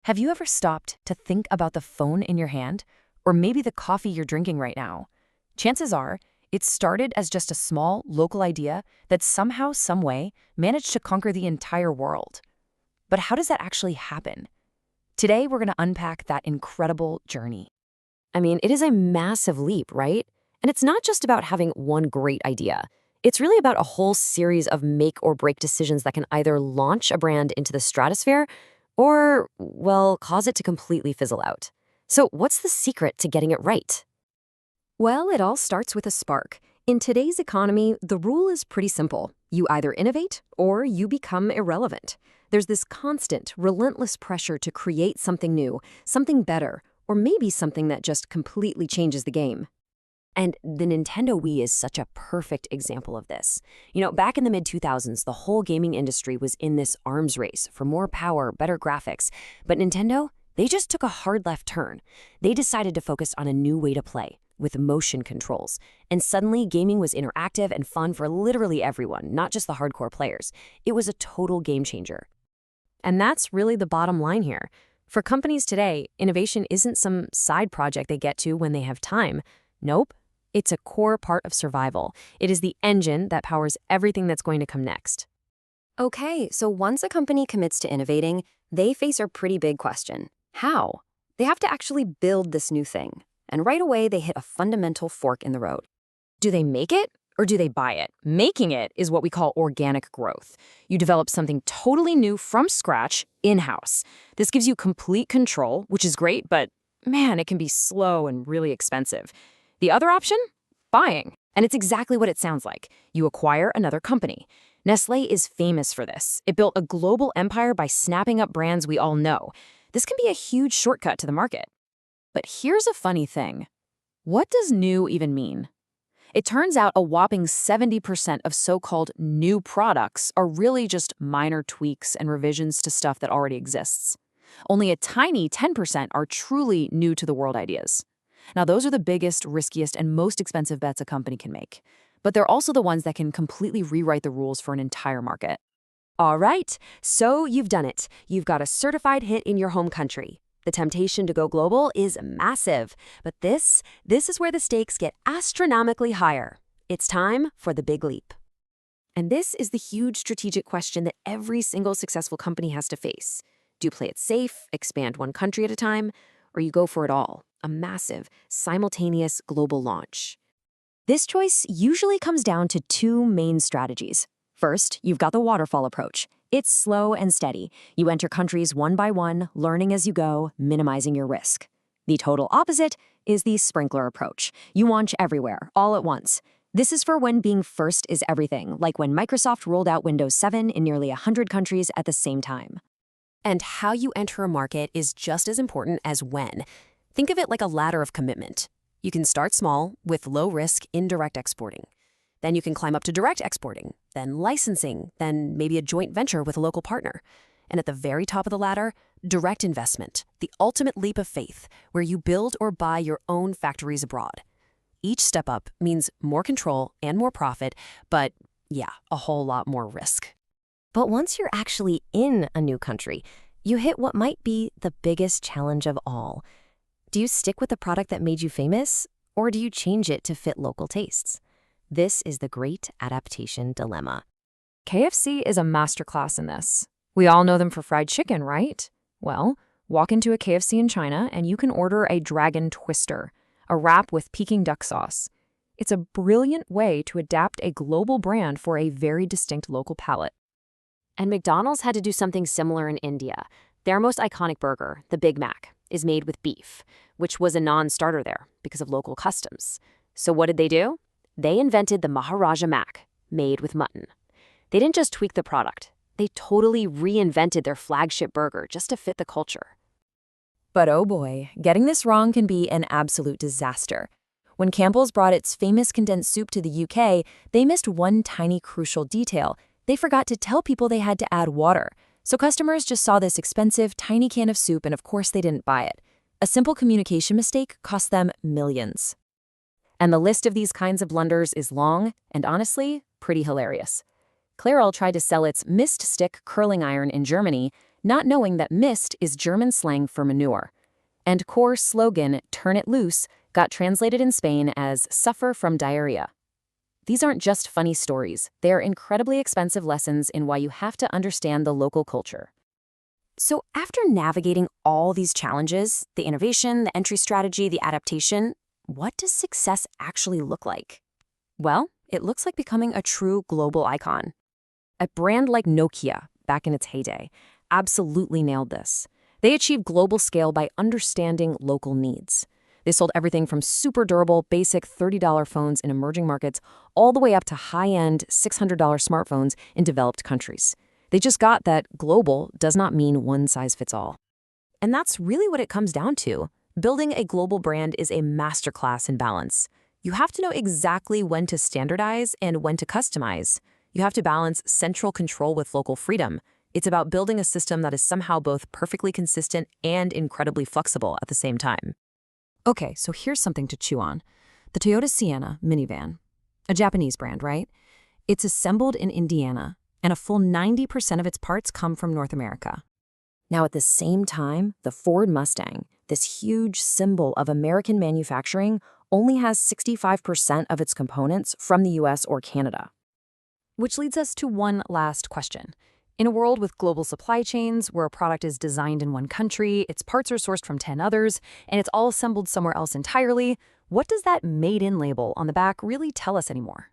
Have you ever stopped to think about the phone in your hand? Or maybe the coffee you're drinking right now? Chances are, it started as just a small, local idea that somehow, someway, managed to conquer the entire world. But how does that actually happen? Today, we're going to unpack that incredible journey. I mean, it is a massive leap, right? And it's not just about having one great idea. It's really about a whole series of make or break decisions that can either launch a brand into the stratosphere or, well, cause it to completely fizzle out. So, what's the secret to getting it right? Well, it all starts with a spark. In today's economy, the rule is pretty simple. You either innovate or you become irrelevant. There's this constant, relentless pressure to create something new, something better, or maybe something that just completely changes the game. And the Nintendo Wii is such a perfect example of this. Back in the mid-2000s, the whole gaming industry was in this arms race for more power, better graphics. But Nintendo, they just took a hard left turn. They decided to focus on a new way to play, with motion controls. And suddenly, gaming was interactive and fun for literally everyone, not just the hardcore players. It was a total game changer. And that's really the bottom line here. For companies today, innovation isn't some side project they get to when they have time. Nope. It's a core part of survival. It is the engine that powers everything that's going to come next. Okay, so once a company commits to innovating, they face a pretty big question. How? They have to actually build this new thing. And right away, they hit a fundamental fork in the road. Do they make it or do they buy it? Making it is what we call organic growth. You develop something totally new from scratch in-house. This gives you complete control, which is great, but man, it can be slow and really expensive. The other option? Buying. And it's exactly what it sounds like. You acquire another company. Nestlé is famous for this. It built a global empire by snapping up brands we all know. This can be a huge shortcut to the market. But here's a funny thing. What does new even mean? It turns out a whopping 70% of so-called new products are really just minor tweaks and revisions to stuff that already exists. Only a tiny 10% are truly new to the world ideas. Now, those are the biggest, riskiest, and most expensive bets a company can make. But they're also the ones that can completely rewrite the rules for an entire market. All right, so you've done it. You've got a certified hit in your home country. The temptation to go global is massive. But this is where the stakes get astronomically higher. It's time for the big leap. And this is the huge strategic question that every single successful company has to face. Do you play it safe, expand one country at a time, or you go for it all? A massive, simultaneous global launch. This choice usually comes down to two main strategies. First, you've got the waterfall approach. It's slow and steady. You enter countries one by one, learning as you go, minimizing your risk. The total opposite is the sprinkler approach. You launch everywhere, all at once. This is for when being first is everything, like when Microsoft rolled out Windows 7 in nearly 100 countries at the same time. And how you enter a market is just as important as when. Think of it like a ladder of commitment. You can start small with low-risk indirect exporting. Then you can climb up to direct exporting, then licensing, then maybe a joint venture with a local partner. And at the very top of the ladder, direct investment, the ultimate leap of faith, where you build or buy your own factories abroad. Each step up means more control and more profit, but yeah, a whole lot more risk. But once you're actually in a new country, you hit what might be the biggest challenge of all. Do you stick with the product that made you famous, or do you change it to fit local tastes? This is the great adaptation dilemma. KFC is a masterclass in this. We all know them for fried chicken, right? Well, walk into a KFC in China and you can order a dragon twister, a wrap with Peking duck sauce. It's a brilliant way to adapt a global brand for a very distinct local palate. And McDonald's had to do something similar in India. Their most iconic burger, the Big Mac, is made with beef, which was a non-starter there because of local customs. So what did they do? They invented the Maharaja Mac, made with mutton. They didn't just tweak the product. They totally reinvented their flagship burger just to fit the culture. But oh boy, getting this wrong can be an absolute disaster. When Campbell's brought its famous condensed soup to the UK, they missed one tiny crucial detail. They forgot to tell people they had to add water. So customers just saw this expensive, tiny can of soup and of course they didn't buy it. A simple communication mistake cost them millions. And the list of these kinds of blunders is long and honestly, pretty hilarious. Clairol tried to sell its mist stick curling iron in Germany, not knowing that mist is German slang for manure. And Core's slogan, "Turn it loose," got translated in Spain as "suffer from diarrhea." These aren't just funny stories, they are incredibly expensive lessons in why you have to understand the local culture. So after navigating all these challenges, the innovation, the entry strategy, the adaptation, what does success actually look like? Well, it looks like becoming a true global icon. A brand like Nokia, back in its heyday, absolutely nailed this. They achieved global scale by understanding local needs. They sold everything from super durable, basic $30 phones in emerging markets all the way up to high-end $600 smartphones in developed countries. They just got that global does not mean one size fits all. And that's really what it comes down to. Building a global brand is a masterclass in balance. You have to know exactly when to standardize and when to customize. You have to balance central control with local freedom. It's about building a system that is somehow both perfectly consistent and incredibly flexible at the same time. Okay, so here's something to chew on. The Toyota Sienna minivan, a Japanese brand, right? It's assembled in Indiana, and a full 90% of its parts come from North America. Now, at the same time, the Ford Mustang, this huge symbol of American manufacturing, only has 65% of its components from the US or Canada. Which leads us to one last question. In a world with global supply chains, where a product is designed in one country, its parts are sourced from 10 others, and it's all assembled somewhere else entirely, what does that made in label on the back really tell us anymore?